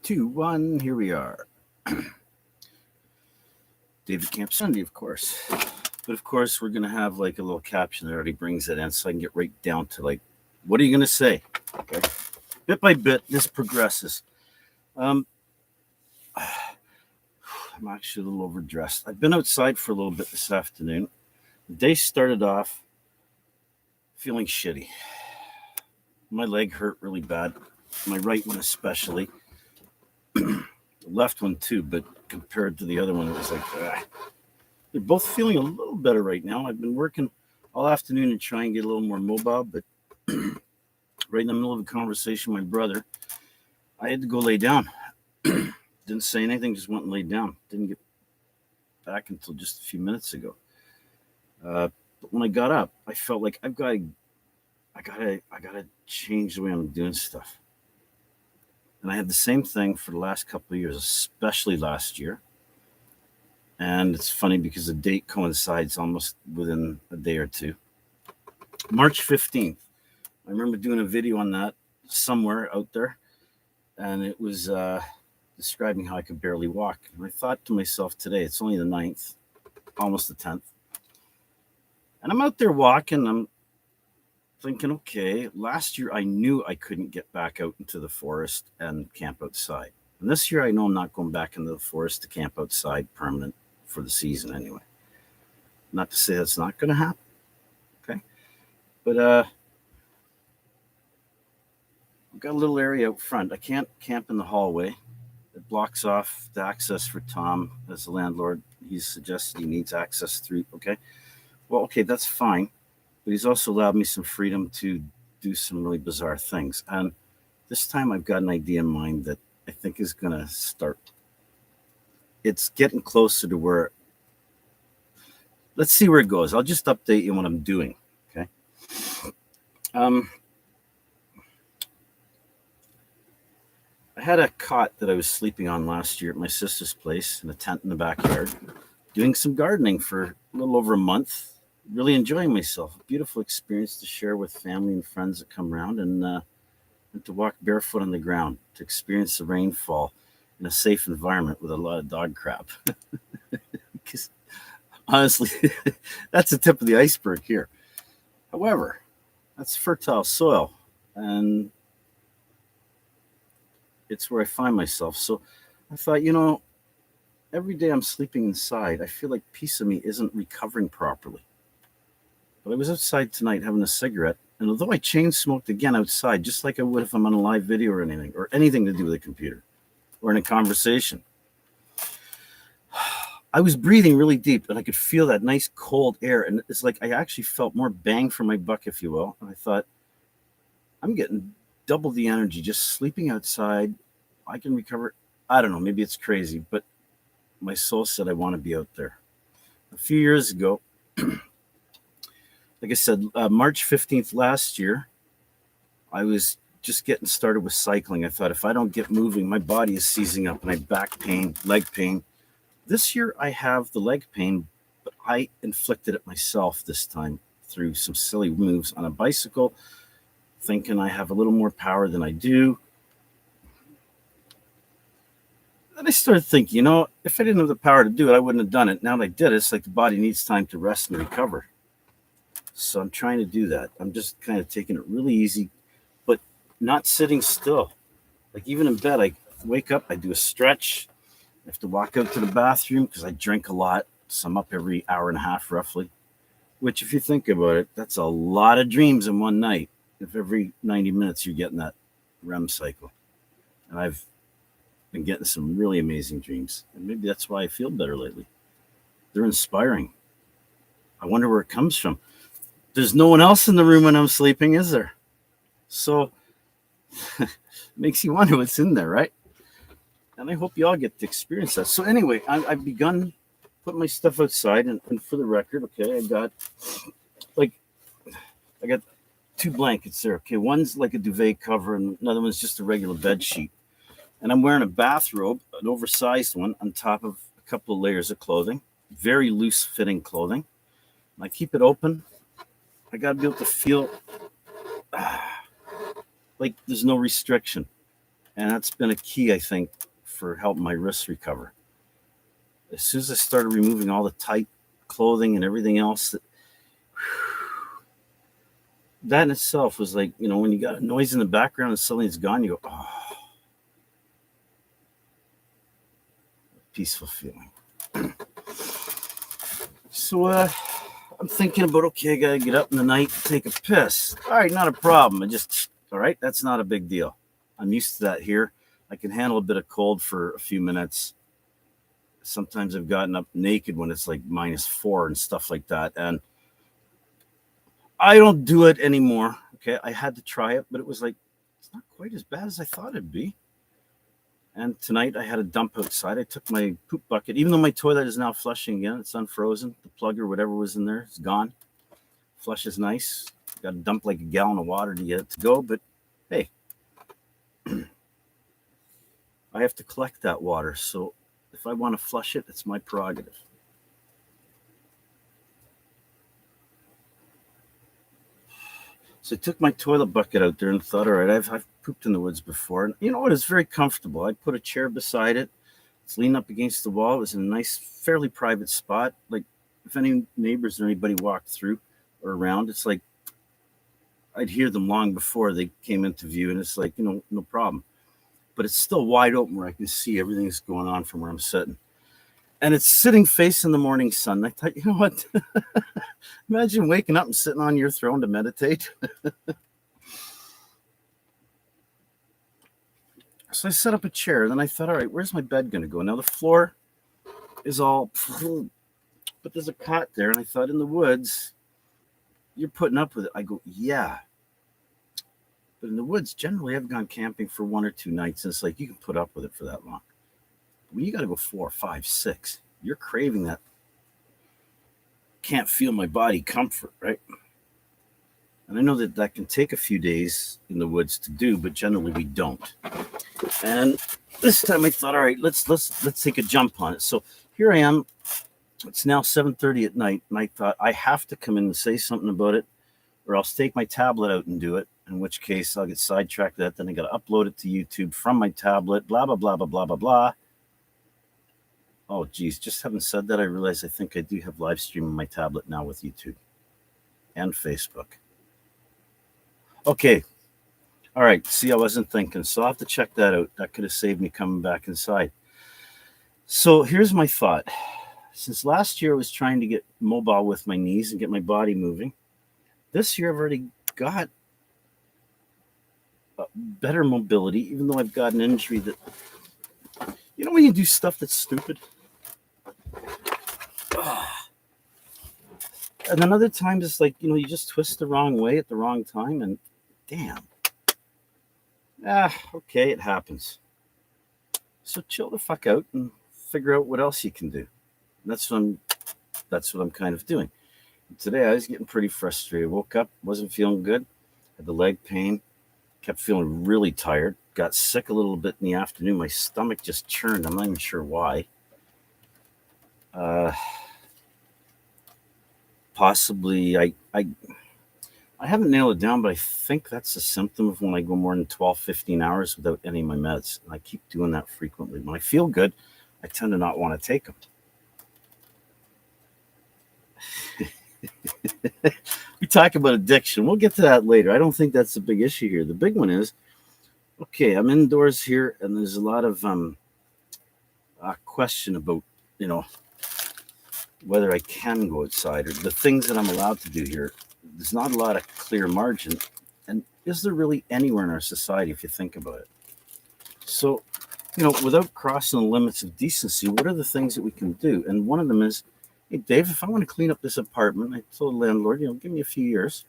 two, one. Here we are. David Camp Sunday, of course. But of course, we're going to have like a little caption that already brings it in so I can get right down to like, what are you going to say? Okay. Bit by bit, this progresses. I'm actually a little overdressed. I've been outside for a little bit this afternoon. The day started off feeling shitty. My leg hurt really bad. My right one especially. The left one too, but compared to the other one, it was like, they're both feeling a little better right now. I've been working all afternoon to try and get a little more mobile, but right in the middle of a conversation with my brother, I had to go lay down. Didn't say anything, just went and laid down. Didn't get back until just a few minutes ago. But when I got up, I felt like I gotta change the way I'm doing stuff. And I had the same thing for the last couple of years, especially last year. And it's funny because the date coincides almost within a day or two. March 15th. I remember doing a video on that somewhere out there. And it was describing how I could barely walk. And I thought to myself today, it's only the 9th, almost the 10th. And I'm out there walking. I'm thinking, okay, last year I knew I couldn't get back out into the forest and camp outside. And this year I know I'm not going back into the forest to camp outside permanent for the season anyway. Not to say that's not going to happen. Okay. But I've got a little area out front. I can't camp in the hallway. It blocks off the access for Tom as the landlord. He's suggested he needs access through. Okay. Well, okay, that's fine. But he's also allowed me some freedom to do some really bizarre things. And this time I've got an idea in mind that I think is going to start. It's getting closer to where, let's see where it goes. I'll just update you on what I'm doing. Okay. I had a cot that I was sleeping on last year at my sister's place in a tent in the backyard, doing some gardening for a little over a month. Really enjoying myself. A beautiful experience to share with family and friends that come around, and to walk barefoot on the ground, to experience the rainfall in a safe environment with a lot of dog crap. Because honestly, that's the tip of the iceberg here. However, that's fertile soil, and it's where I find myself. So I thought, every day I'm sleeping inside, I feel like a piece of me isn't recovering properly. But I was outside tonight having a cigarette, and although I chain smoked again outside, just like I would if I'm on a live video or anything to do with a computer or in a conversation, I was breathing really deep, and I could feel that nice cold air, and it's like I actually felt more bang for my buck, if you will. And I thought, I'm getting double the energy just sleeping outside. I can recover. I don't know, maybe it's crazy, but my soul said I want to be out there. A few years ago, like I said, March 15th last year, I was just getting started with cycling. I thought if I don't get moving, my body is seizing up and I have back pain, leg pain. This year I have the leg pain, but I inflicted it myself this time through some silly moves on a bicycle, thinking I have a little more power than I do. Then I started thinking, if I didn't have the power to do it, I wouldn't have done it. Now that I did it, it's like the body needs time to rest and recover. So I'm trying to do that. I'm just kind of taking it really easy, but not sitting still. Like even in bed, I wake up, I do a stretch. I have to walk out to the bathroom because I drink a lot. So I'm up every hour and a half roughly, which if you think about it, that's a lot of dreams in one night. If every 90 minutes you're getting that REM cycle. And I've been getting some really amazing dreams. And maybe that's why I feel better lately. They're inspiring. I wonder where it comes from. There's no one else in the room when I'm sleeping, is there? So it makes you wonder what's in there, right? And I hope you all get to experience that. So anyway, I've begun putting my stuff outside, and for the record, okay, I got two blankets there. Okay, one's like a duvet cover, and another one's just a regular bed sheet. And I'm wearing a bathrobe, an oversized one, on top of a couple of layers of clothing, very loose fitting clothing. And I keep it open. I got to be able to feel like there's no restriction. And that's been a key, I think, for helping my wrists recover. As soon as I started removing all the tight clothing and everything else, that in itself was like, when you got a noise in the background and suddenly it's gone, you go, oh, peaceful feeling. So I'm thinking about, okay, I got to get up in the night, take a piss. All right, not a problem. All right, that's not a big deal. I'm used to that here. I can handle a bit of cold for a few minutes. Sometimes I've gotten up naked when it's like -4 and stuff like that. And I don't do it anymore. Okay, I had to try it, but it was like, it's not quite as bad as I thought it'd be. And tonight I had a dump outside. I took my poop bucket, even though my toilet is now flushing again. It's unfrozen. The plug or whatever was in there, it's gone. Flush is nice. Got to dump like a gallon of water to get it to go. But hey, I have to collect that water. So if I want to flush it, it's my prerogative. So I took my toilet bucket out there and thought, all right, I've pooped in the woods before. And you know what? It's very comfortable. I put a chair beside it. It's leaning up against the wall. It was in a nice, fairly private spot. Like if any neighbors or anybody walked through or around, it's like I'd hear them long before they came into view. And it's like, no problem. But it's still wide open where I can see everything that's going on from where I'm sitting. And it's sitting facing the morning sun. I thought, you know what? Imagine waking up and sitting on your throne to meditate. So I set up a chair. Then I thought, all right, where's my bed going to go? Now the floor is all, but there's a cot there. And I thought, in the woods, you're putting up with it. I go, yeah. But in the woods, generally, I've gone camping for 1 or 2 nights. And it's like, you can put up with it for that long. When you got to go 4, 5, 6, you're craving that. Can't feel my body comfort, right? And I know that can take a few days in the woods to do, but generally we don't. And this time I thought, all right, let's take a jump on it. So here I am. It's now 7:30 at night, and I thought I have to come in and say something about it, or else take my tablet out and do it. In which case I'll get sidetracked with that. Then I got to upload it to YouTube from my tablet. Blah blah blah blah blah blah blah. Oh, geez, just having said that, I realize I think I do have live stream on my tablet now with YouTube and Facebook. Okay. All right. See, I wasn't thinking, so I'll have to check that out. That could have saved me coming back inside. So here's my thought. Since last year I was trying to get mobile with my knees and get my body moving, this year I've already got better mobility, even though I've got an injury that, when you do stuff that's stupid. And then other times it's like, you just twist the wrong way at the wrong time and damn. Okay, it happens. So chill the fuck out and figure out what else you can do. And that's what I'm kind of doing. And today I was getting pretty frustrated. Woke up, wasn't feeling good, had the leg pain, kept feeling really tired, got sick a little bit in the afternoon. My stomach just churned. I'm not even sure why. Possibly I haven't nailed it down, but I think that's a symptom of when I go more than 12, 15 hours without any of my meds. And I keep doing that frequently. When I feel good, I tend to not want to take them. We talk about addiction. We'll get to that later. I don't think that's the big issue here. The big one is, okay, I'm indoors here, and there's a lot of question about, whether I can go outside or the things that I'm allowed to do here. There's not a lot of clear margin. And is there really anywhere in our society, if you think about it? So, without crossing the limits of decency, what are the things that we can do? And one of them is, hey, Dave, if I want to clean up this apartment, I told the landlord, give me a few years.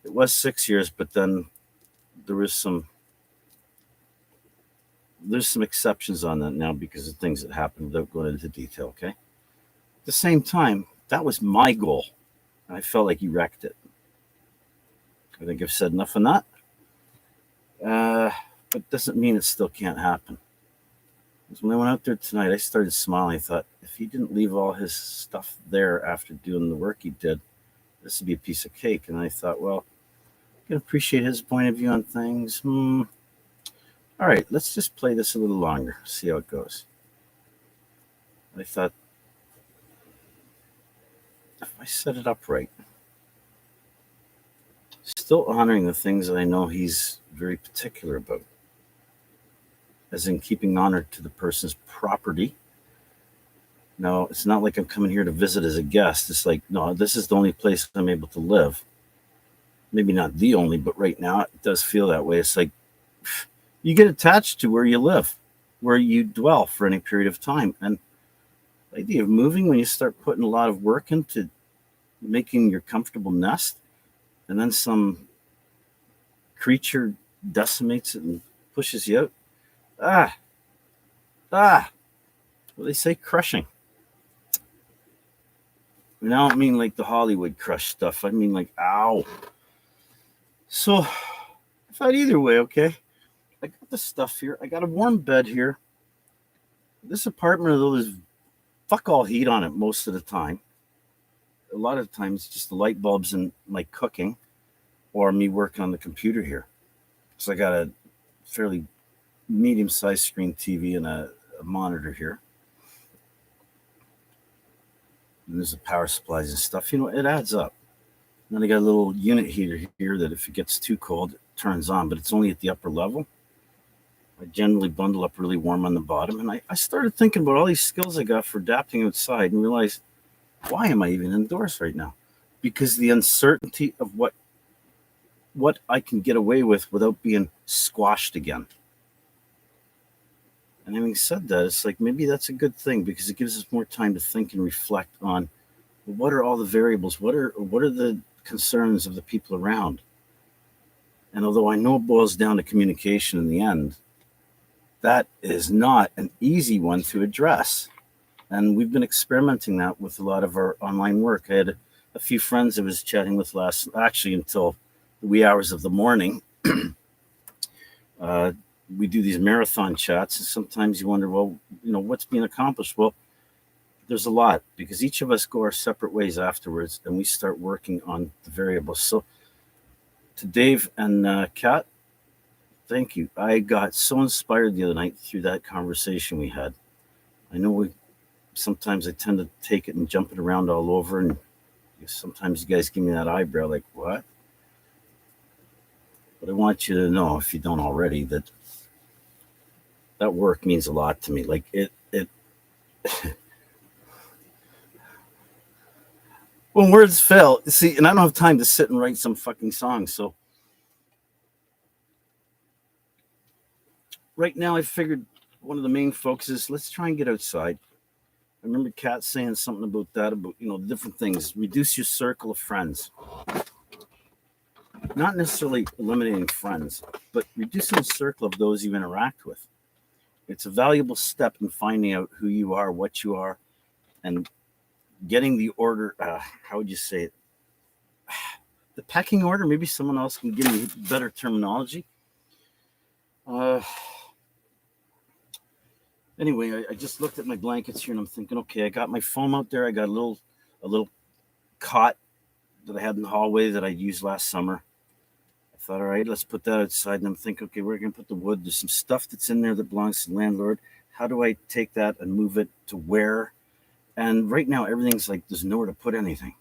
It was 6 years, but then there's some exceptions on that now because of things that happened without going into detail, okay? At the same time, that was my goal. And I felt like he wrecked it. I think I've said enough on that. But doesn't mean it still can't happen. Because when I went out there tonight, I started smiling. I thought, if he didn't leave all his stuff there after doing the work he did, this would be a piece of cake. And I thought, well, I can appreciate his point of view on things. All right, let's just play this a little longer, see how it goes. I thought if I set it up right, still honoring the things that I know he's very particular about, as in keeping honor to the person's property. No, it's not like I'm coming here to visit as a guest. It's like, no, this is the only place I'm able to live. Maybe not the only, but right now it does feel that way. It's like you get attached to where you live, where you dwell for any period of time. And the idea of moving when you start putting a lot of work into making your comfortable nest, and then some creature decimates it and pushes you out. Ah, ah, what do they say? Crushing. And I don't mean like the Hollywood crush stuff. I mean like, ow. So, I thought either way, okay. I got the stuff here. I got a warm bed here. This apartment, though, there's fuck all heat on it most of the time. A lot of times, it's just the light bulbs and my cooking, or me working on the computer here. So I got a fairly medium-sized screen TV and a monitor here. And there's the power supplies and stuff. You know, it adds up. And then I got a little unit heater here that if it gets too cold, it turns on, but it's only at the upper level. I generally bundle up really warm on the bottom. And I started thinking about all these skills I got for adapting outside and realized, why am I even indoors right now? Because the uncertainty of what I can get away with without being squashed again. And having said that, it's like maybe that's a good thing because it gives us more time to think and reflect on what are all the variables, what are the concerns of the people around. And although I know it boils down to communication in the end, that is not an easy one to address. And we've been experimenting that with a lot of our online work. I had a few friends I was chatting with actually until the wee hours of the morning. We do these marathon chats, and sometimes you wonder, well, you know, what's being accomplished? Well, there's a lot because each of us go our separate ways afterwards, and we start working on the variables. So, to Dave and Kat, thank you. I got so inspired the other night through that conversation we had. I know sometimes I tend to take it and jump it around all over, and sometimes you guys give me that eyebrow, like what? But I want you to know, if you don't already, that work means a lot to me. Like it when words fail, see, and I don't have time to sit and write some fucking song. So right now I figured one of the main focuses, let's try and get outside. I remember Kat saying something about that, about, you know, different things. Reduce your circle of friends. Not necessarily eliminating friends, but reducing the circle of those you interact with. It's a valuable step in finding out who you are, what you are, and getting the order. How would you say it? The pecking order. Maybe someone else can give me better terminology. Anyway, I just looked at my blankets here and I'm thinking, okay, I got my foam out there. I got a little cot that I had in the hallway that I used last summer. I thought, all right, let's put that outside. And I'm thinking, okay, we're going to put the wood. There's some stuff that's in there that belongs to the landlord. How do I take that and move it to where? And right now, everything's like there's nowhere to put anything.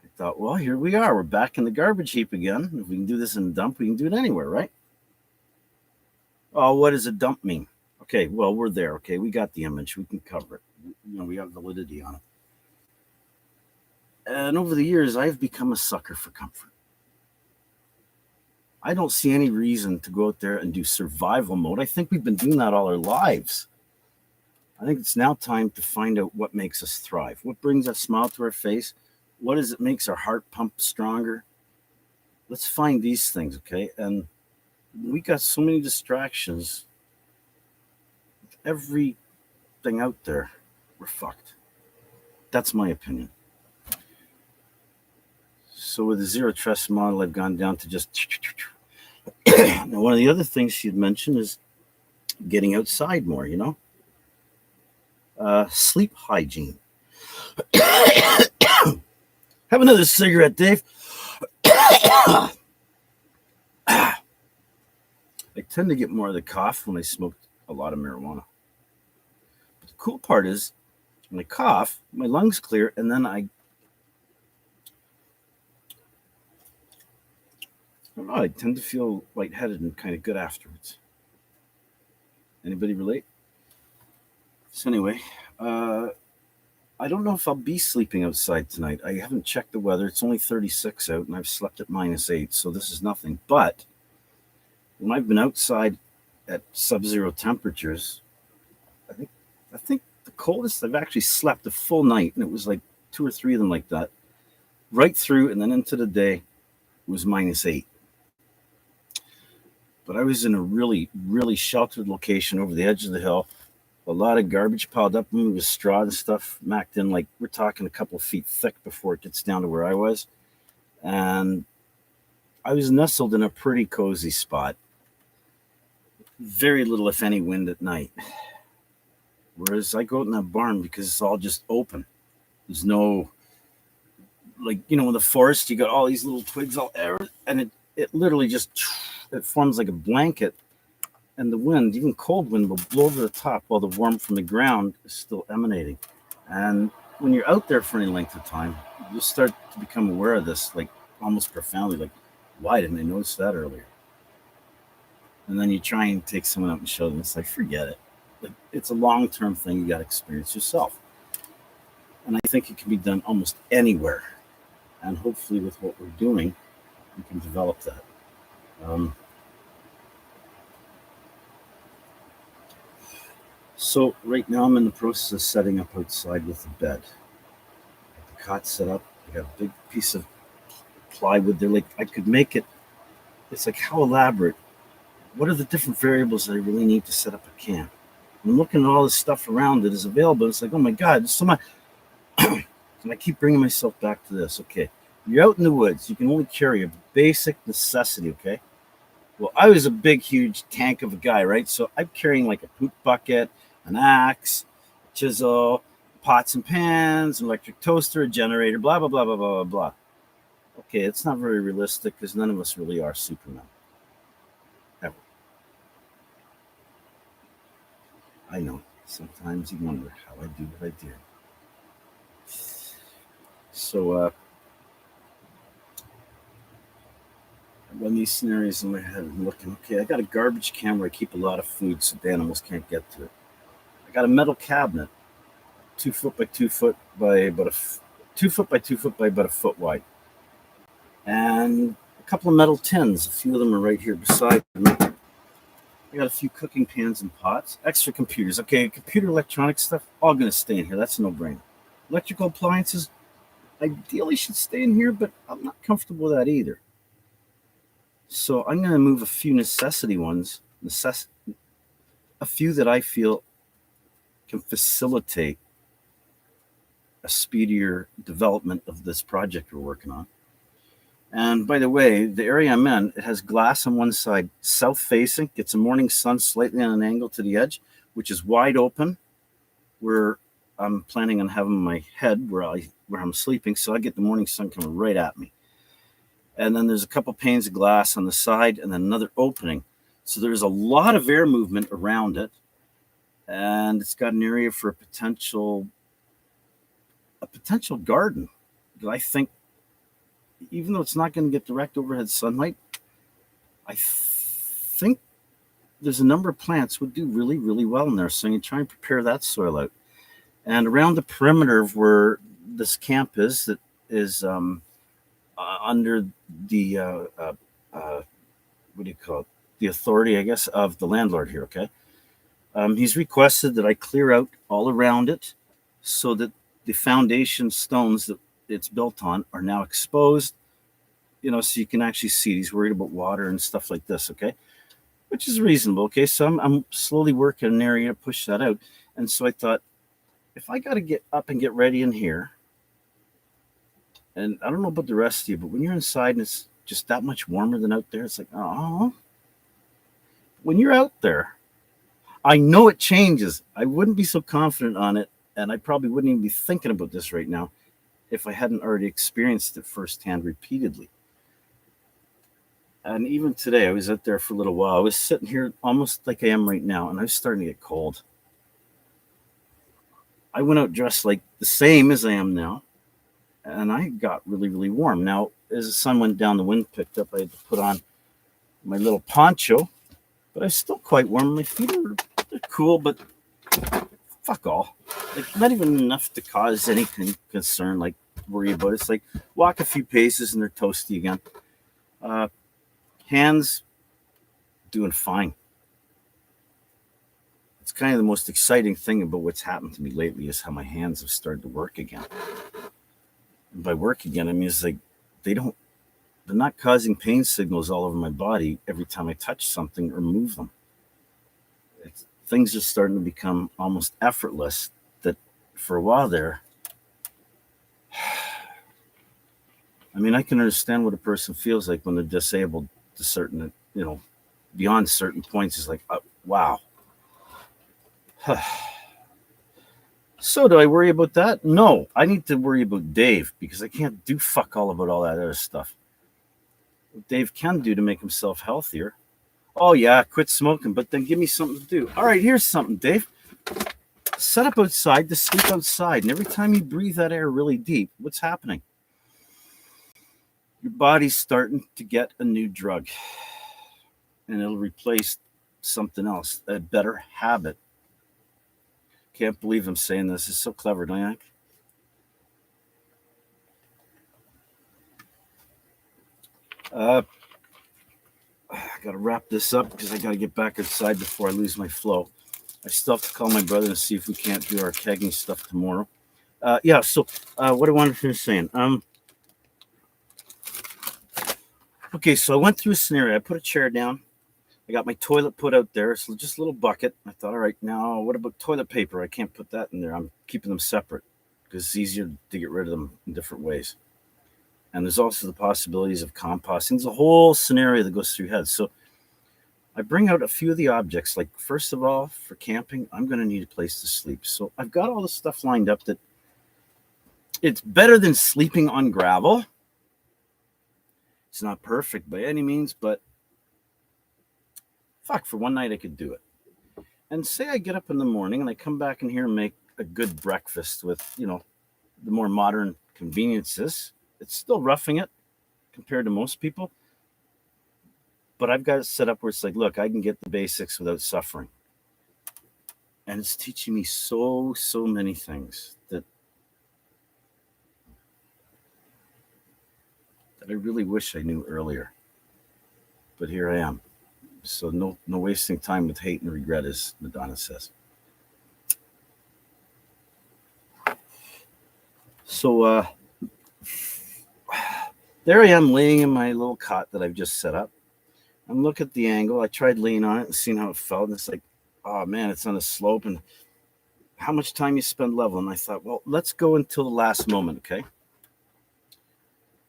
I thought, well, here we are. We're back in the garbage heap again. If we can do this in a dump, we can do it anywhere, right? Oh, what does a dump mean? Okay, well, we're there. Okay, we got the image. We can cover it. You know, we have validity on it. And over the years, I've become a sucker for comfort. I don't see any reason to go out there and do survival mode. I think we've been doing that all our lives. I think it's now time to find out what makes us thrive. What brings a smile to our face? What is it makes our heart pump stronger? Let's find these things, okay? And we got so many distractions. Everything out there, we're fucked. That's my opinion. So with the zero trust model, I've gone down to just. Now, one of the other things she'd mentioned is getting outside more, you know? Sleep hygiene. Have another cigarette, Dave. I I tend to get more of the cough when I smoke a lot of marijuana. But the cool part is when I cough, my lungs clear, and then I don't know, I tend to feel lightheaded and kind of good afterwards. Anybody relate? So anyway, I don't know if I'll be sleeping outside tonight. I haven't checked the weather. It's only 36 out, and I've slept at -8, so this is nothing. But when I've been outside at sub-zero temperatures, I think I think the coldest I've actually slept a full night, and it was like 2 or 3 of them like that, right through, and then into the day was -8. But I was in a really, really sheltered location over the edge of the hill. A lot of garbage piled up with straw and stuff macked in, like we're talking a couple of feet thick before it gets down to where I was. And I was nestled in a pretty cozy spot. Very little, if any, wind at night. Whereas I go out in that barn because it's all just open. There's no, like, in the forest, you got all these little twigs all air, and it literally just, it forms like a blanket. And the wind, even cold wind, will blow over the top while the warmth from the ground is still emanating. And when you're out there for any length of time, you'll start to become aware of this, like almost profoundly, like, why didn't I notice that earlier? And then you try and take someone out and show them. It's like, forget it. Like, it's a long-term thing you got to experience yourself. And I think it can be done almost anywhere. And hopefully with what we're doing, we can develop that. So right now I'm in the process of setting up outside with the bed. Got the cot set up. I got a big piece of plywood there. Like, I could make it. It's like, how elaborate. What are the different variables that I really need to set up a camp? I'm looking at all this stuff around that is available. It's like, oh my God, there's so much. And I keep bringing myself back to this. Okay, you're out in the woods. You can only carry a basic necessity, okay? Well, I was a big, huge tank of a guy, right? So I'm carrying like a poop bucket, an axe, a chisel, pots and pans, an electric toaster, a generator, blah, blah, blah, blah, blah, blah, blah. Okay, it's not very realistic because none of us really are Superman. Ever. I know. Sometimes you wonder how I do what I do. So, I run these scenarios in my head and looking, okay, I got a garbage can where I keep a lot of food so the animals can't get to it. I got a metal cabinet, 2 foot by 2 foot by about 2 foot by 2 foot by about a foot wide. And a couple of metal tins. A few of them are right here beside me. I got a few cooking pans and pots. Extra computers. Okay, computer electronic stuff, all going to stay in here. That's a no-brainer. Electrical appliances, ideally should stay in here, but I'm not comfortable with that either. So I'm going to move a few necessity ones, a few that I feel can facilitate a speedier development of this project we're working on. And by the way, the area I'm in, it has glass on one side, south facing, gets a morning sun slightly on an angle to the edge, which is wide open, where I'm planning on having my head where I'm sleeping, so I get the morning sun coming right at me. And then there's a couple panes of glass on the side and then another opening. So there's a lot of air movement around it. And it's got an area for a potential garden. But I think, even though it's not going to get direct overhead sunlight, I think there's a number of plants would do really, really well in there. So you try and prepare that soil out. And around the perimeter of where this camp is, that is under the what do you call it? The authority, I guess, of the landlord here. Okay, he's requested that I clear out all around it so that the foundation stones that it's built on are now exposed. So you can actually see. He's worried about water and stuff like this. Okay, which is reasonable. Okay, so I'm slowly working an area to push that out. And so I thought, if I got to get up and get ready in here, and I don't know about the rest of you, but when you're inside and it's just that much warmer than out there, it's like, oh, when you're out there, I know it changes. I wouldn't be so confident on it, and I probably wouldn't even be thinking about this right now if I hadn't already experienced it firsthand repeatedly. And even today, I was out there for a little while. I was sitting here almost like I am right now, and I was starting to get cold. I went out dressed like the same as I am now, and I got really, really warm. Now, as the sun went down, the wind picked up. I had to put on my little poncho, but I was still quite warm. My feet are they're cool, but fuck all. Like, not even enough to cause any concern, like worry about it. It's like walk a few paces and they're toasty again. Uh, Hands doing fine. It's kind of the most exciting thing about what's happened to me lately is how my hands have started to work again. And by work again, I mean it's like they don't they're not causing pain signals all over my body every time I touch something or move them. Things are starting to become almost effortless. That for a while there, I mean, I can understand what a person feels like when they're disabled to certain, beyond certain points. Is like, wow. So do I worry about that? No, I need to worry about Dave because I can't do fuck all about all that other stuff. What Dave can do to make himself healthier. Oh yeah, quit smoking, but then give me something to do. All right, here's something, Dave. Set up outside to sleep outside, and every time you breathe that air really deep, what's happening? Your body's starting to get a new drug, and it'll replace something else, a better habit. Can't believe I'm saying this. It's so clever, don't you think? I got to wrap this up because I got to get back outside before I lose my flow. I still have to call my brother and see if we can't do our kegging stuff tomorrow. Yeah, so what I wanted to finish saying. Okay, so I went through a scenario. I put a chair down. I got my toilet put out there. It's just a little bucket. I thought, all right, now what about toilet paper? I can't put that in there. I'm keeping them separate because it's easier to get rid of them in different ways. And there's also the possibilities of composting. There's a whole scenario that goes through your head. So I bring out a few of the objects. Like, first of all, for camping, I'm going to need a place to sleep. So I've got all the stuff lined up that it's better than sleeping on gravel. It's not perfect by any means, but fuck, for one night I could do it. And say I get up in the morning and I come back in here and make a good breakfast with, the more modern conveniences. It's still roughing it compared to most people, but I've got it set up where it's like, look, I can get the basics without suffering. And it's teaching me so many things that I really wish I knew earlier. But here I am. So no wasting time with hate and regret, as Madonna says. So there I am laying in my little cot that I've just set up. I'm looking at the angle. I tried laying on it and seeing how it felt. And it's like, oh man, it's on a slope. And how much time you spend level? And I thought, well, let's go until the last moment, okay?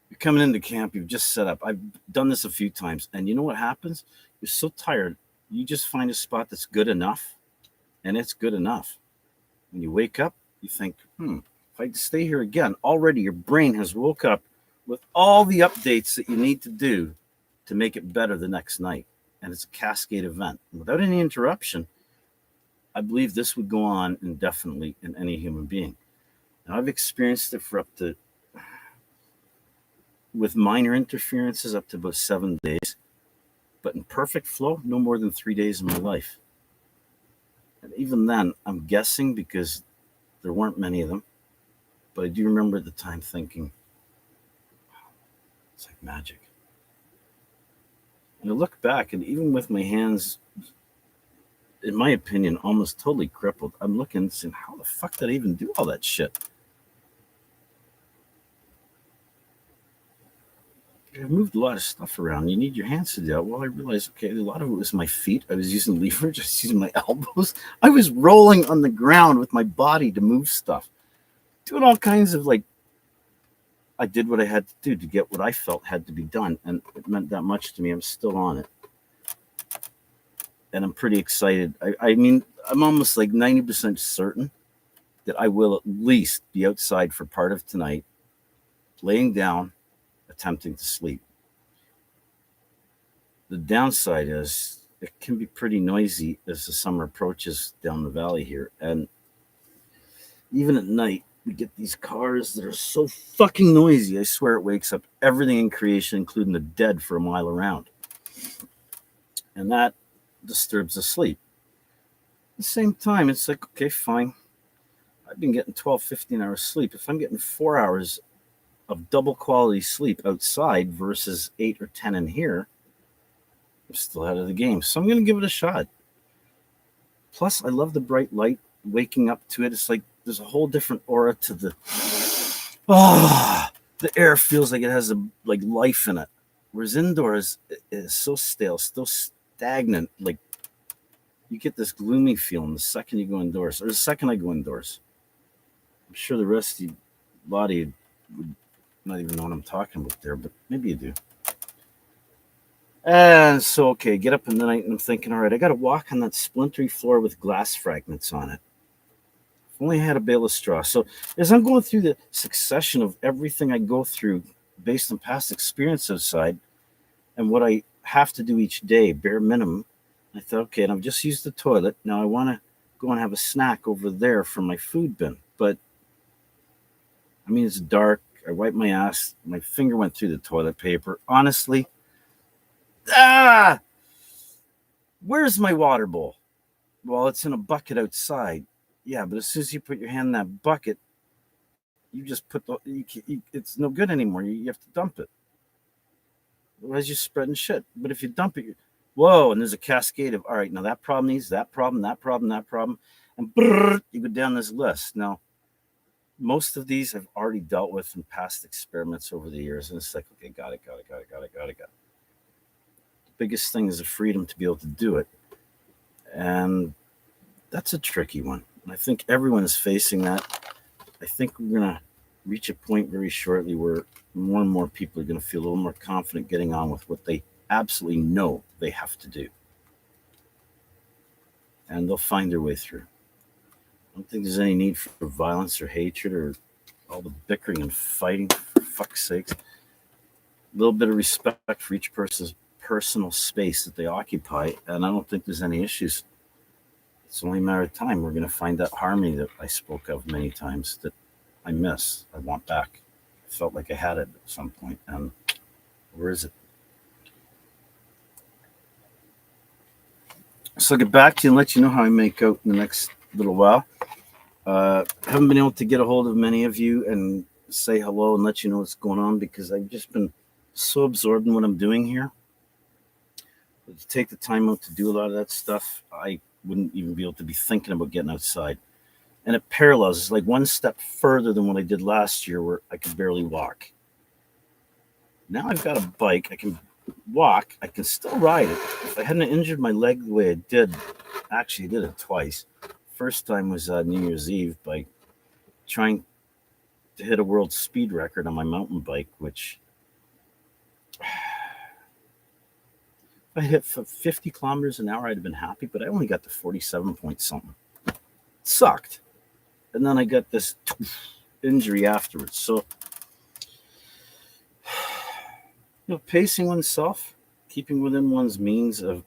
You're coming into camp, you've just set up. I've done this a few times. And you know what happens? You're so tired, you just find a spot that's good enough. And it's good enough. When you wake up, you think, if I stay here again, already your brain has woke up with all the updates that you need to do to make it better the next night. And it's a cascade event. And without any interruption, I believe this would go on indefinitely in any human being. And I've experienced it for up to, with minor interferences, up to about 7 days. But in perfect flow, no more than 3 days of my life. And even then, I'm guessing because there weren't many of them. But I do remember at the time thinking, it's like magic. And I look back, and even with my hands, in my opinion, almost totally crippled, I'm looking and saying, how the fuck did I even do all that shit? I moved a lot of stuff around. You need your hands to do that. Well, I realized, okay, a lot of it was my feet. I was using leverage. I was using my elbows. I was rolling on the ground with my body to move stuff. Doing all kinds of I did what I had to do to get what I felt had to be done. And it meant that much to me. I'm still on it. And I'm pretty excited. I mean, I'm almost like 90% certain that I will at least be outside for part of tonight, laying down, attempting to sleep. The downside is it can be pretty noisy as the summer approaches down the valley here. And even at night, we get these cars that are so fucking noisy. I swear it wakes up everything in creation, including the dead, for a mile around. And that disturbs the sleep. At the same time, it's like, okay, fine. I've been getting 12, 15 hours sleep. If I'm getting 4 hours of double quality sleep outside versus 8 or 10 in here, I'm still out of the game. So I'm going to give it a shot. Plus, I love the bright light, waking up to it. It's like there's a whole different aura to the. The air feels like it has like life in it. Whereas indoors, it is so stale, so stagnant. Like you get this gloomy feeling the second you go indoors, or the second I go indoors. I'm sure the rest of you, a lot of you would not even know what I'm talking about there, but maybe you do. And so, okay, get up in the night and I'm thinking, all right, I got to walk on that splintery floor with glass fragments on it. If only I had a bale of straw. So, as I'm going through the succession of everything I go through based on past experience outside and what I have to do each day, bare minimum, I thought, okay, and I've just used the toilet. Now I want to go and have a snack over there from my food bin. But, I mean, it's dark. I wiped my ass. My finger went through the toilet paper. Honestly, where's my water bowl? Well, it's in a bucket outside. Yeah, but as soon as you put your hand in that bucket, you just put it's no good anymore. You have to dump it. Otherwise, you're spreading shit. But if you dump it, whoa, and there's a cascade of, all right, now that problem needs that problem, that problem, that problem. And you go down this list. Now, most of these I've already dealt with in past experiments over the years. And it's like, okay, got it. The biggest thing is the freedom to be able to do it. And that's a tricky one. And I think everyone is facing that. I think we're going to reach a point very shortly where more and more people are going to feel a little more confident getting on with what they absolutely know they have to do. And they'll find their way through. I don't think there's any need for violence or hatred or all the bickering and fighting, for fuck's sakes. A little bit of respect for each person's personal space that they occupy, and I don't think there's any issues. It's only a matter of time. We're going to find that harmony that I spoke of many times that I miss, I want back. I felt like I had it at some point, and where is it? So I'll get back to you and let you know how I make out in the next little while. Haven't been able to get a hold of many of you and say hello and let you know what's going on because I've just been so absorbed in what I'm doing here. But to take the time out to do a lot of that stuff, I wouldn't even be able to be thinking about getting outside. And it parallels. It's like one step further than what I did last year where I could barely walk. Now I've got a bike. I can walk. I can still ride it. If I hadn't injured my leg the way I did, actually I did it twice. First time was New Year's Eve by trying to hit a world speed record on my mountain bike, which if I hit 50 kilometers an hour, I'd have been happy, but I only got to 47 point something. It sucked. And then I got this injury afterwards. So, pacing oneself, keeping within one's means of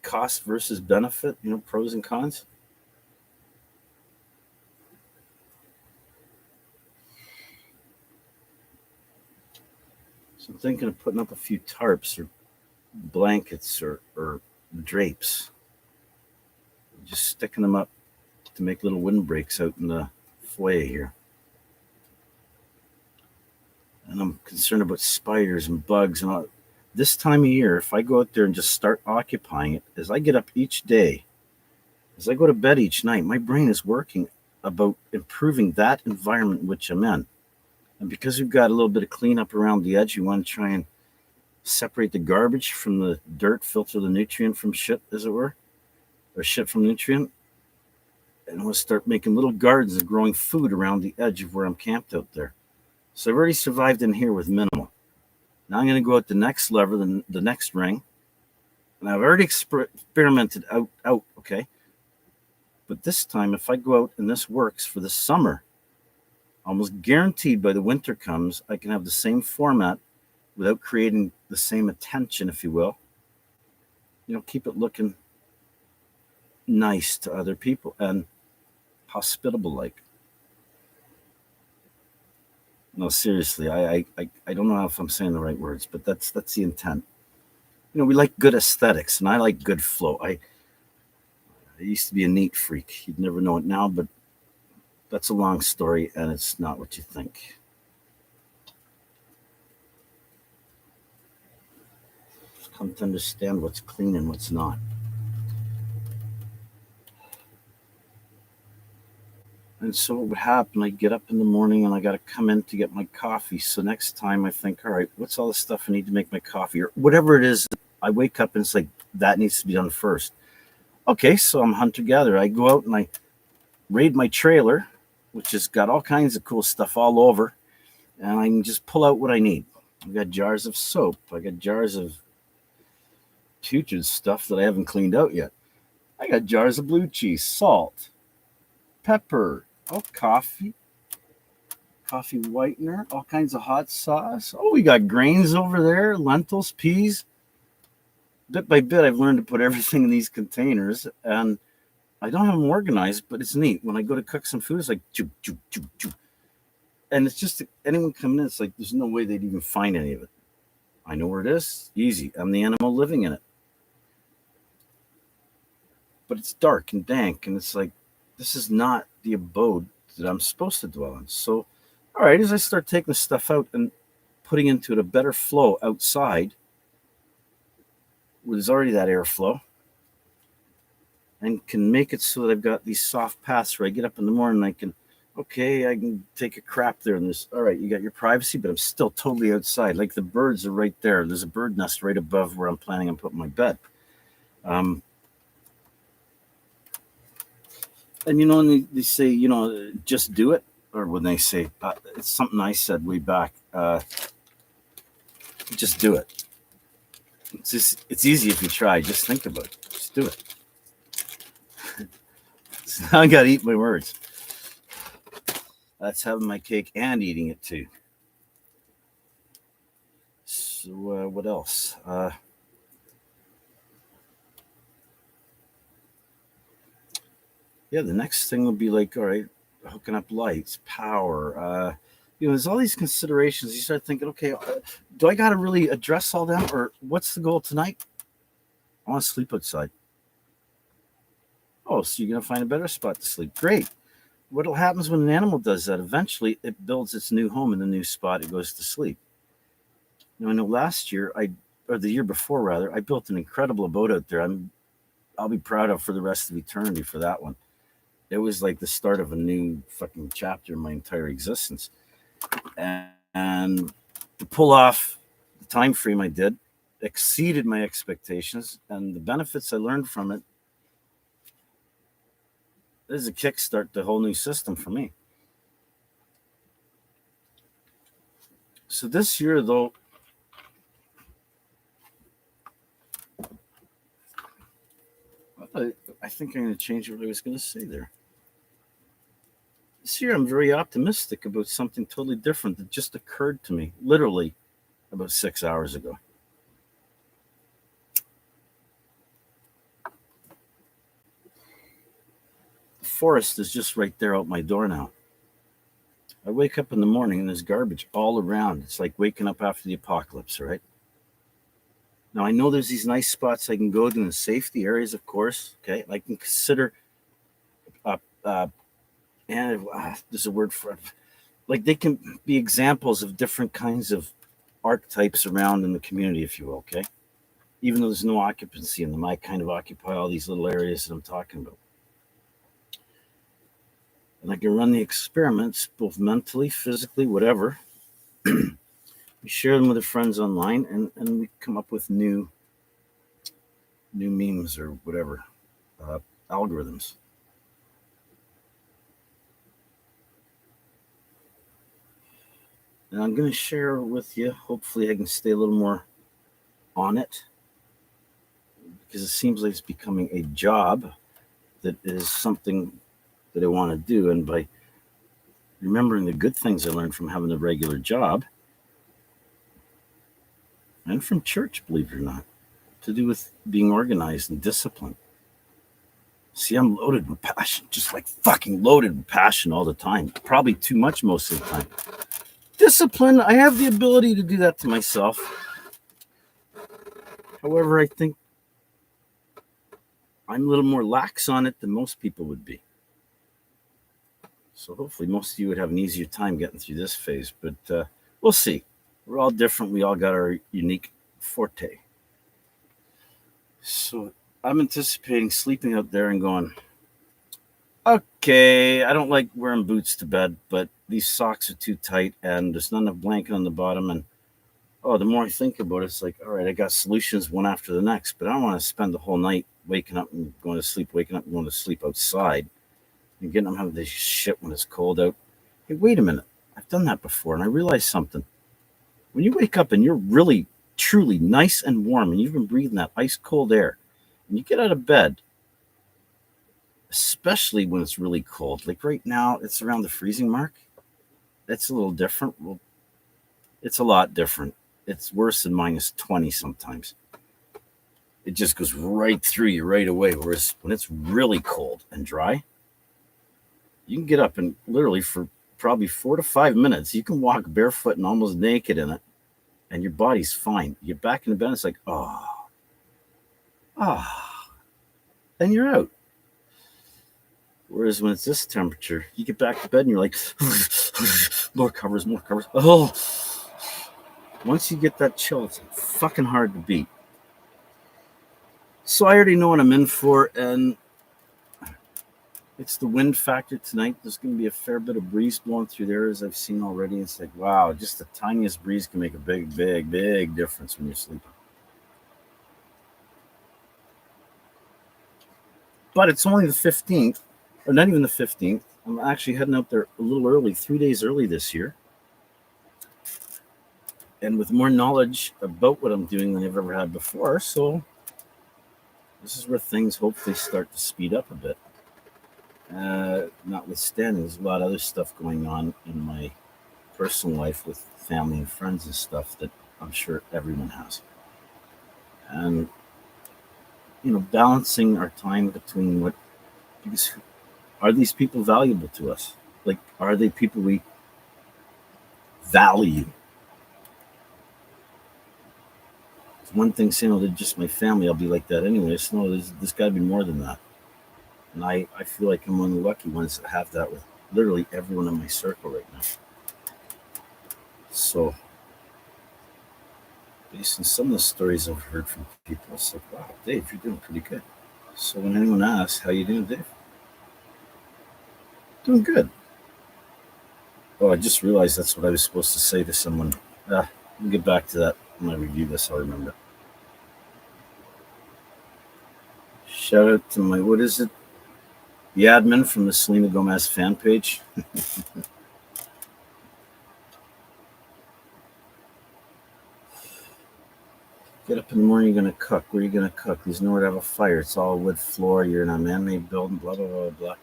cost versus benefit, pros and cons. So I'm thinking of putting up a few tarps or blankets or drapes. Just sticking them up to make little windbreaks out in the foyer here. And I'm concerned about spiders and bugs and all. This time of year, if I go out there and just start occupying it, as I get up each day, as I go to bed each night, my brain is working about improving that environment in which I'm in. And because we've got a little bit of cleanup around the edge, you want to try and separate the garbage from the dirt, filter the nutrient from shit, as it were, or shit from nutrient. And we'll start making little gardens and growing food around the edge of where I'm camped out there. So I've already survived in here with minimal. Now I'm going to go at the next lever, the next ring. And I've already experimented out, okay? But this time, if I go out and this works for the summer, Almost guaranteed by the winter comes, I can have the same format without creating the same attention, if you will. Keep it looking nice to other people and hospitable like. No, seriously, I don't know if I'm saying the right words, but that's the intent. We like good aesthetics, and I like good flow. I used to be a neat freak. You'd never know it now, but that's a long story, and it's not what you think. Come to understand what's clean and what's not. And so what would happen, I get up in the morning and I got to come in to get my coffee. So next time I think, all right, what's all the stuff I need to make my coffee or whatever it is. I wake up and it's like, that needs to be done first. Okay, so I'm hunter gatherer. I go out and I raid my trailer, which has got all kinds of cool stuff all over, and I can just pull out what I need. I got jars of soap. I got jars of putrid stuff that I haven't cleaned out yet. I got jars of blue cheese, salt, pepper, coffee whitener, all kinds of hot sauce. Oh, we got grains over there, lentils, peas. Bit by bit, I've learned to put everything in these containers, and I don't have them organized, but it's neat. When I go to cook some food, it's like, choo, choo, choo, choo. And it's just anyone coming in, it's like, there's no way they'd even find any of it. I know where it is. Easy. I'm the animal living in it. But it's dark and dank, and it's like, this is not the abode that I'm supposed to dwell in. So, all right, as I start taking the stuff out and putting into it a better flow outside, where there's already that airflow, and can make it so that I've got these soft paths where I get up in the morning and I can take a crap there. And all right, you got your privacy, but I'm still totally outside. Like the birds are right there. There's a bird nest right above where I'm planning on putting my bed. And when they say, just do it, or when they say, it's something I said way back, just do it. It's easy if you try. Just think about it. Just do it. So now I got to eat my words. That's having my cake and eating it too. So what else? The next thing will be like, all right, hooking up lights, power. There's all these considerations. You start thinking, okay, do I got to really address all them, or what's the goal tonight? I want to sleep outside. Oh, so you're going to find a better spot to sleep. Great. What happens when an animal does that? Eventually, it builds its new home in the new spot it goes to sleep. I know last year, or the year before rather, I built an incredible abode out there. I'll be proud of for the rest of eternity for that one. It was like the start of a new fucking chapter in my entire existence. And to pull off the time frame I did exceeded my expectations, and the benefits I learned from it. This is a kickstart to a whole new system for me. So this year, though, I think I'm going to change what I was going to say there. This year, I'm very optimistic about something totally different that just occurred to me, literally, about 6 hours ago. The forest is just right there out my door now. I wake up in the morning and there's garbage all around. It's like waking up after the apocalypse, right? Now, I know there's these nice spots I can go to in the safety areas, of course. Okay. I can consider, and there's a word for it. Like they can be examples of different kinds of archetypes around in the community, if you will. Okay. Even though there's no occupancy in them, I kind of occupy all these little areas that I'm talking about. And I can run the experiments both mentally, physically, whatever. We share them with our friends online, and we come up with new memes or whatever, algorithms. And I'm going to share with you. Hopefully, I can stay a little more on it, because it seems like it's becoming a job that is something that I want to do. And by remembering the good things I learned from having a regular job and from church, believe it or not, to do with being organized and disciplined. See, I'm loaded with passion, just like fucking loaded with passion all the time. Probably too much most of the time. Discipline, I have the ability to do that to myself. However, I think I'm a little more lax on it than most people would be. So hopefully most of you would have an easier time getting through this phase, but we'll see. We're all different. We all got our unique forte. So I'm anticipating sleeping out there and going, okay, I don't like wearing boots to bed, but these socks are too tight and there's not enough blanket on the bottom. And the more I think about it, it's like, all right, I got solutions one after the next, but I don't want to spend the whole night waking up and going to sleep, waking up and going to sleep outside and getting up having this shit when it's cold out. Hey, wait a minute. I've done that before and I realized something. When you wake up and you're really, truly nice and warm and you've been breathing that ice cold air and you get out of bed, especially when it's really cold, like right now, it's around the freezing mark. It's a little different. Well, it's a lot different. It's worse than minus 20 sometimes. It just goes right through you right away. Whereas when it's really cold and dry, you can get up and literally for probably 4 to 5 minutes, you can walk barefoot and almost naked in it, and your body's fine. You get back in the bed, and it's like, and you're out. Whereas when it's this temperature, you get back to bed and you're like, more covers. Oh, once you get that chill, it's fucking hard to beat. So I already know what I'm in for, and it's the wind factor tonight. There's going to be a fair bit of breeze blowing through there, as I've seen already. It's like, wow, just the tiniest breeze can make a big, big, big difference when you're sleeping. But it's only the 15th, or not even the 15th. I'm actually heading out there a little early, 3 days early this year. And with more knowledge about what I'm doing than I've ever had before. So this is where things hopefully start to speed up a bit. Notwithstanding, there's a lot of other stuff going on in my personal life with family and friends and stuff that I'm sure everyone has. And, balancing our time between because are these people valuable to us? Like, are they people we value? It's one thing saying, they're just my family, I'll be like that anyway. So, no, there's got to be more than that. And I feel like I'm one of the lucky ones that have that with literally everyone in my circle right now. So, based on some of the stories I've heard from people, it's like, wow, Dave, you're doing pretty good. So when anyone asks, how you doing, Dave? Doing good. Oh, I just realized that's what I was supposed to say to someone. I'll get back to that when I review this, I'll remember. Shout out to my, what is it? The admin from the Selena Gomez fan page. Get up in the morning, you're going to cook. Where are you going to cook? There's nowhere to have a fire. It's all wood floor. You're in a man-made building, blah, blah, blah, blah.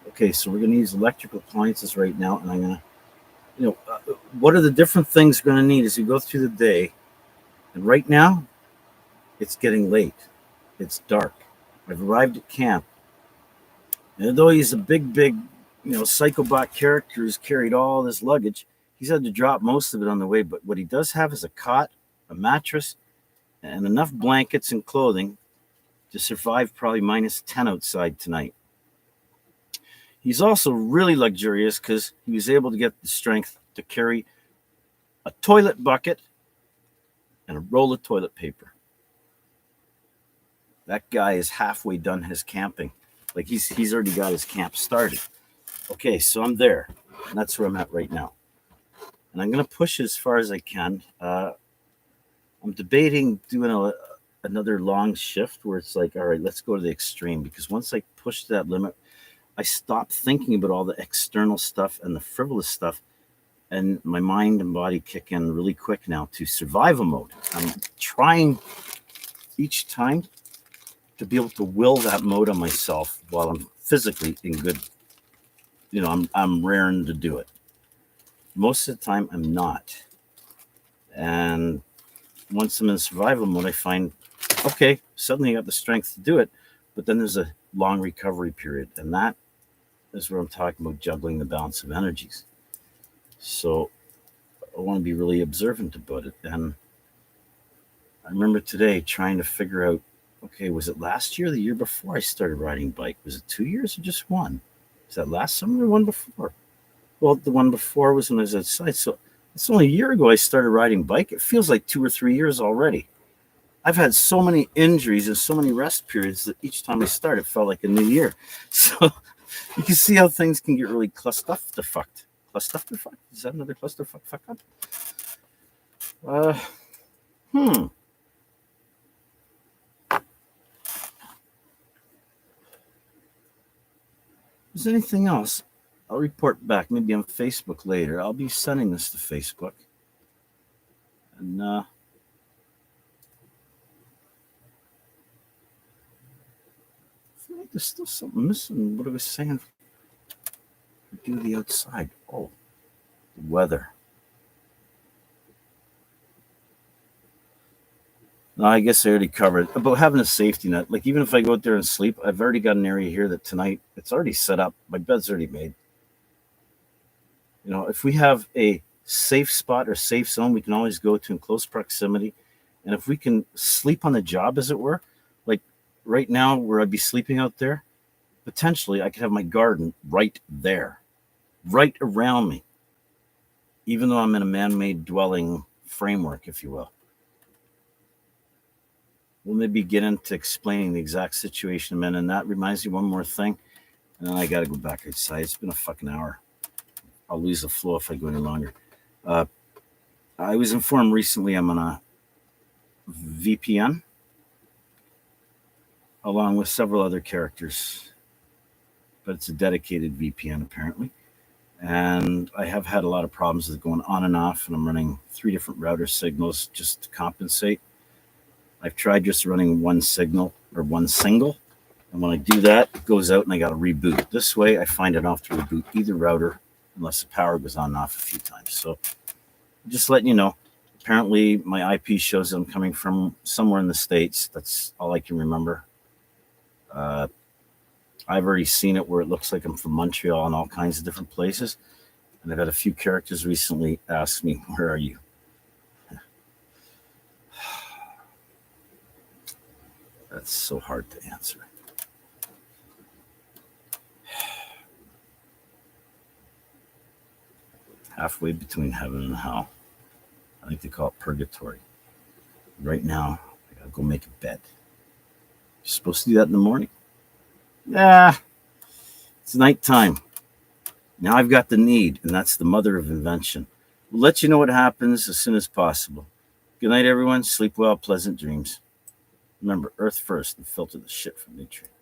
Okay, so we're going to use electrical appliances right now, and I'm going to, what are the different things we're going to need as you go through the day? And right now, it's getting late. It's dark. I've arrived at camp. And though he's a big, psychobot character who's carried all this luggage, he's had to drop most of it on the way. But what he does have is a cot, a mattress, and enough blankets and clothing to survive probably minus 10 outside tonight. He's also really luxurious because he was able to get the strength to carry a toilet bucket and a roll of toilet paper. That guy is halfway done his camping. Like he's already got his camp started. Okay, so I'm there. And that's where I'm at right now. And I'm going to push as far as I can. I'm debating doing another long shift where it's like, all right, let's go to the extreme. Because once I push that limit, I stop thinking about all the external stuff and the frivolous stuff. And my mind and body kick in really quick now to survival mode. I'm trying each time to be able to will that mode on myself while I'm physically in good, I'm raring to do it. Most of the time, I'm not. And once I'm in survival mode, I find, okay, suddenly I got the strength to do it, but then there's a long recovery period. And that is where I'm talking about juggling the balance of energies. So I want to be really observant about it. And I remember today trying to figure out, okay, was it last year or the year before I started riding bike? Was it 2 years or just one? Was that last summer or one before? Well, the one before was when I was outside. So it's only a year ago I started riding bike. It feels like 2 or 3 years already. I've had so many injuries and so many rest periods that each time I start, it felt like a new year. So you can see how things can get really clusterfucked. Clusterfucked? Is that another clusterfuck fuck up? Hmm. Is there anything else? I'll report back, maybe on Facebook later. I'll be sending this to Facebook. And I feel like there's still something missing. What I was saying. Do the outside. Oh, the weather. No, I guess I already covered about having a safety net. Like even if I go out there and sleep, I've already got an area here that tonight it's already set up. My bed's already made. You know, if we have a safe spot or safe zone, we can always go to in close proximity. And if we can sleep on the job, as it were, like right now where I'd be sleeping out there, potentially I could have my garden right there, right around me, even though I'm in a man-made dwelling framework, if you will. We'll maybe get into explaining the exact situation I'm in. And that reminds me one more thing. And then I got to go back outside. It's been a fucking hour. I'll lose the flow if I go any longer. I was informed recently I'm on a VPN along with several other characters, but it's a dedicated VPN apparently. And I have had a lot of problems with it going on and off, and I'm running 3 different router signals just to compensate. I've tried just running one signal or one single, and when I do that, it goes out and I got to reboot. This way, I find I don't have to reboot either router unless the power goes on and off a few times. So just letting you know, apparently my IP shows that I'm coming from somewhere in the States. That's all I can remember. I've already seen it where it looks like I'm from Montreal and all kinds of different places. And I've had a few characters recently ask me, where are you? That's so hard to answer. Halfway between heaven and hell. I think they call it purgatory. Right now, I gotta go make a bed. You're supposed to do that in the morning? Yeah, it's nighttime. Now I've got the need, and that's the mother of invention. We'll let you know what happens as soon as possible. Good night, everyone. Sleep well, pleasant dreams. Remember, earth first and filter the shit from nutrients.